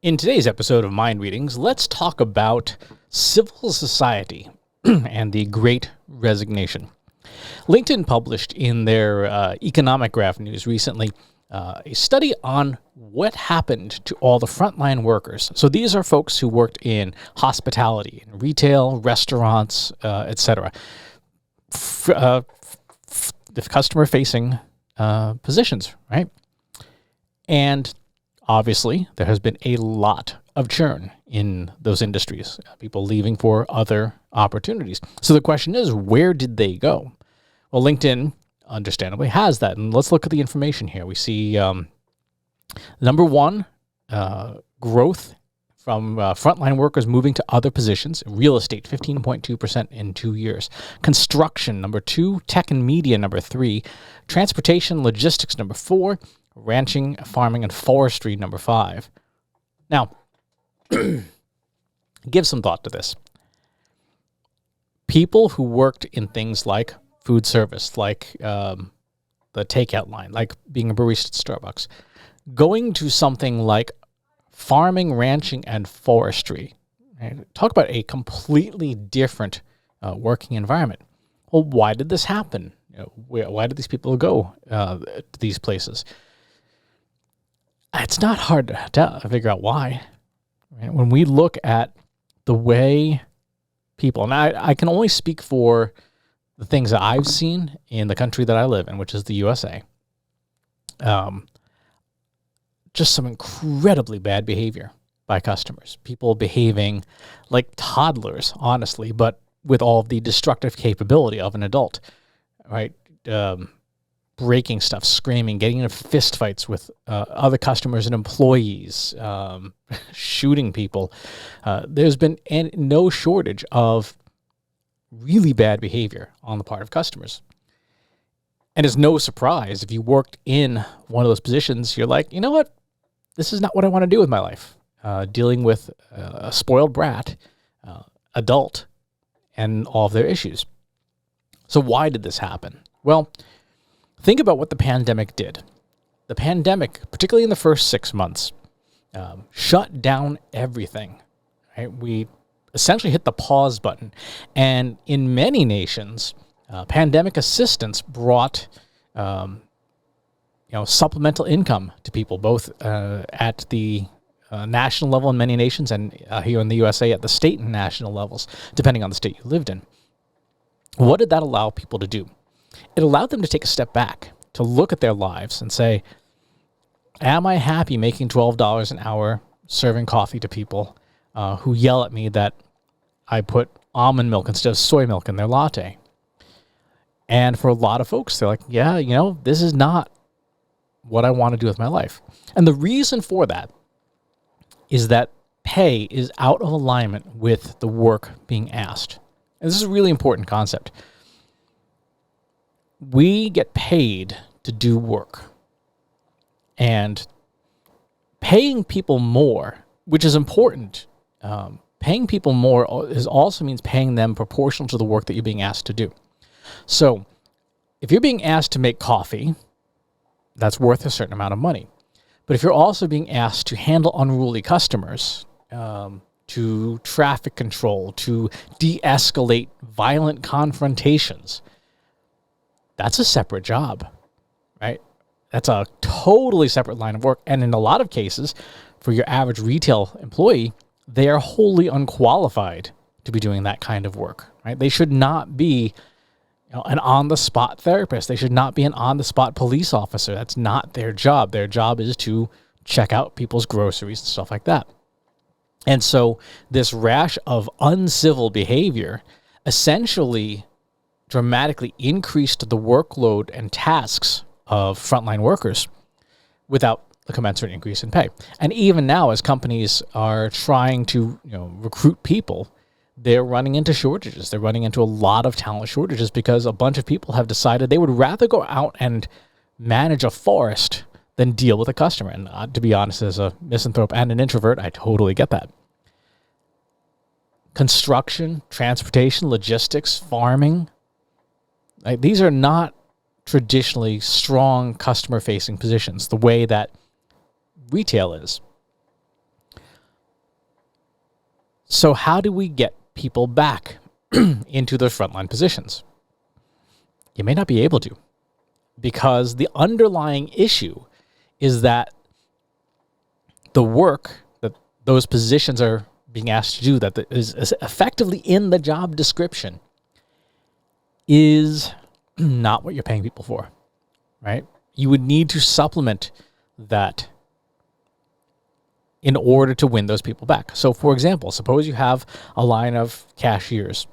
In today's episode of Mind Readings, let's talk about civil society and the Great Resignation. LinkedIn published in their economic graph news recently a study on what happened to all the frontline workers. So these are folks who worked in hospitality, retail, restaurants, etc. The customer-facing positions, right? And obviously, there has been a lot of churn in those industries, people leaving for other opportunities. So the question is, where did they go? Well, LinkedIn, understandably, has that. And let's look at the information here. We see, number one, growth from frontline workers moving to other positions. Real estate, 15.2% in 2 years. Construction, number two. Tech and media, number three. Transportation, logistics, number four. Ranching, farming, and forestry, number five. Now, give some thought to this. People who worked in things like food service, like the takeout line, like being a barista at Starbucks, going to something like farming, ranching, and forestry. Right? Talk about a completely different working environment. Well, why did this happen? Why did these people go to these places? It's not hard to figure out why. Right? When we look at the way people, and I can only speak for the things that I've seen in the country that I live in, which is the USA. Just some incredibly bad behavior by customers. People behaving like toddlers, honestly, but with all of the destructive capability of an adult, right? Breaking stuff, screaming, getting into fistfights with other customers and employees, shooting people. There's been no shortage of really bad behavior on the part of customers. And it's no surprise if you worked in one of those positions, you're like, you know what? This is not what I want to do with my life. Dealing with a spoiled brat, adult, and all of their issues. So why did this happen? Well, think about what the pandemic did. The pandemic, particularly in the first 6 months, shut down everything. Right? We essentially hit the pause button. And in many nations, pandemic assistance brought supplemental income to people, both at the national level in many nations and here in the USA at the state and national levels, depending on the state you lived in. What did that allow people to do? It allowed them to take a step back, to look at their lives and say, am I happy making $12 an hour serving coffee to people who yell at me that I put almond milk instead of soy milk in their latte? And for a lot of folks, they're like, yeah, this is not what I want to do with my life. And the reason for that is that pay is out of alignment with the work being asked. And this is a really important concept. We get paid to do work. And paying people more, which is important, paying people more also means paying them proportional to the work that you're being asked to do. So if you're being asked to make coffee, that's worth a certain amount of money. But if you're also being asked to handle unruly customers, to traffic control, to de-escalate violent confrontations, that's a separate job, right? That's a totally separate line of work. And in a lot of cases, for your average retail employee, they are wholly unqualified to be doing that kind of work, right? They should not be an on-the-spot therapist. They should not be an on-the-spot police officer. That's not their job. Their job is to check out people's groceries and stuff like that. And so this rash of uncivil behavior essentially dramatically increased the workload and tasks of frontline workers without the commensurate increase in pay. And even now, as companies are trying to recruit people, they're running into shortages. They're running into a lot of talent shortages because a bunch of people have decided they would rather go out and manage a forest than deal with a customer. And to be honest, as a misanthrope and an introvert, I totally get that. Construction, transportation, logistics, farming, these are not traditionally strong customer-facing positions the way that retail is. So how do we get people back into those frontline positions? You may not be able to, because the underlying issue is that the work that those positions are being asked to do, that is effectively in the job description, is not what you're paying people for, right? You would need to supplement that in order to win those people back. So, for example, suppose you have a line of cashiers.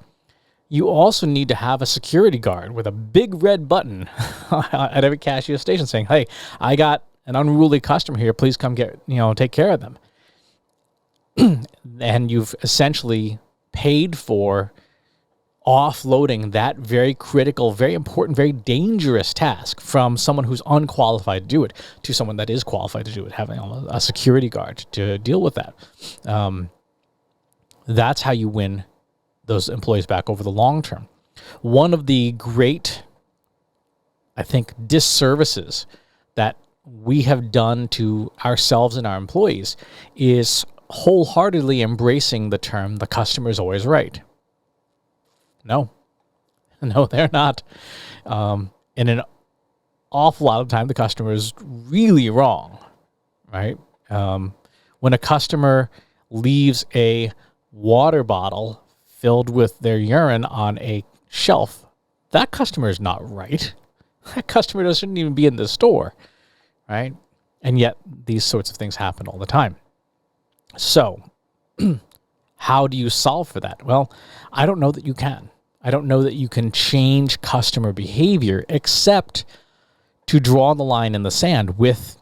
You also need to have a security guard with a big red button at every cashier station saying, "Hey, I got an unruly customer here. Please come take care of them." And you've essentially paid for offloading that very critical, very important, very dangerous task from someone who's unqualified to do it to someone that is qualified to do it, having a security guard to deal with that. That's how you win those employees back over the long term. One of the great, I think, disservices that we have done to ourselves and our employees is wholeheartedly embracing the term, "the customer is always right." No, they're not. In an awful lot of time, the customer is really wrong, right? When a customer leaves a water bottle filled with their urine on a shelf, that customer is not right. That customer shouldn't even be in the store, right? And yet these sorts of things happen all the time. So how do you solve for that? Well, I don't know that you can. I don't know that you can change customer behavior except to draw the line in the sand with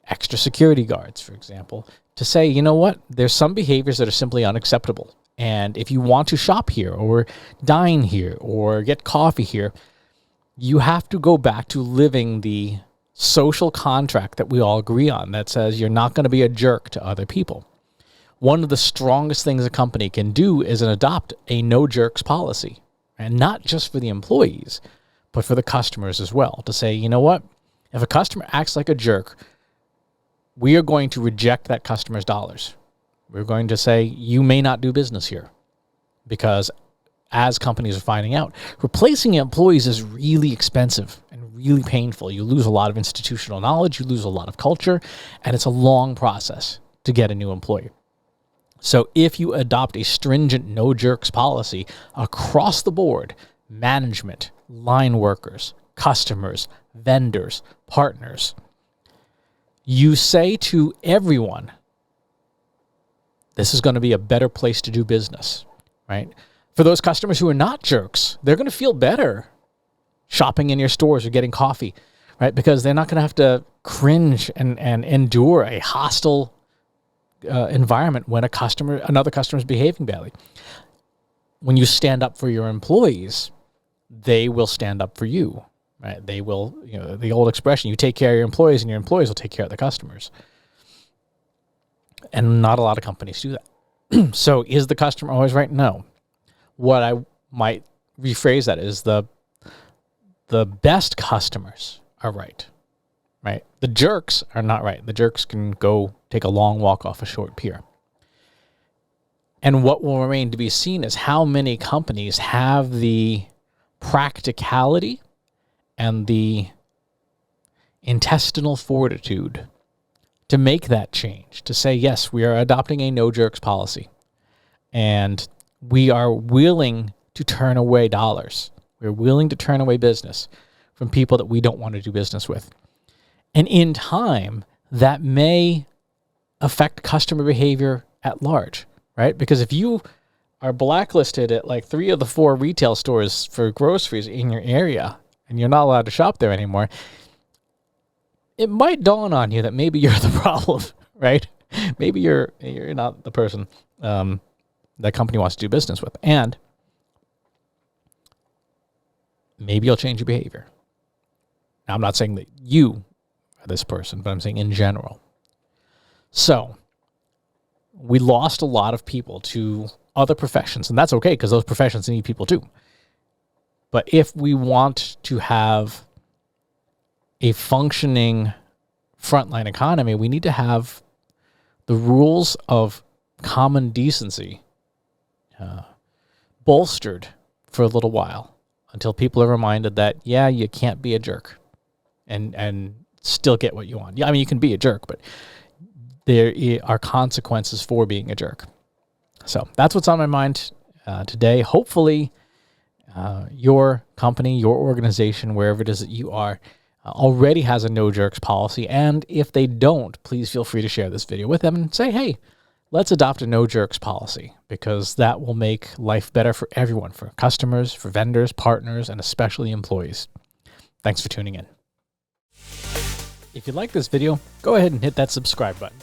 extra security guards, for example, to say, you know what, there's some behaviors that are simply unacceptable. And if you want to shop here or dine here or get coffee here, you have to go back to living the social contract that we all agree on that says you're not going to be a jerk to other people. One of the strongest things a company can do is adopt a no jerks policy, and not just for the employees, but for the customers as well, to say, you know what, if a customer acts like a jerk, we are going to reject that customer's dollars. We're going to say, you may not do business here, because as companies are finding out, replacing employees is really expensive and really painful. You lose a lot of institutional knowledge, you lose a lot of culture, and it's a long process to get a new employee. So if you adopt a stringent no jerks policy across the board, management, line workers, customers, vendors, partners, you say to everyone, this is going to be a better place to do business, right? For those customers who are not jerks, they're going to feel better shopping in your stores or getting coffee, right? Because they're not going to have to cringe and endure a hostile environment when another customer is behaving badly. When you stand up for your employees, they will stand up for you, right? They will, the old expression, you take care of your employees and your employees will take care of the customers. And not a lot of companies do that. So is the customer always right? No. What I might rephrase that is the best customers are right? The jerks are not right. The jerks can go take a long walk off a short pier. And what will remain to be seen is how many companies have the practicality and the intestinal fortitude to make that change, to say, yes, we are adopting a no jerks policy. And we are willing to turn away dollars. We're willing to turn away business from people that we don't want to do business with. And in time, that may affect customer behavior at large, right? Because if you are blacklisted at like 3 of the 4 retail stores for groceries in your area and you're not allowed to shop there anymore, it might dawn on you that maybe you're the problem, right? Maybe you're not the person that company wants to do business with. And maybe you'll change your behavior. Now, I'm not saying that you are this person, but I'm saying in general. So we lost a lot of people to other professions, and that's okay because those professions need people too. But if we want to have a functioning frontline economy, we need to have the rules of common decency bolstered for a little while until people are reminded that, yeah, you can't be a jerk and still get what you want. Yeah, I mean, you can be a jerk, but there are consequences for being a jerk. So that's what's on my mind today. Hopefully, your company, your organization, wherever it is that you are, already has a no jerks policy. And if they don't, please feel free to share this video with them and say, hey, let's adopt a no jerks policy, because that will make life better for everyone, for customers, for vendors, partners, and especially employees. Thanks for tuning in. If you like this video, go ahead and hit that subscribe button.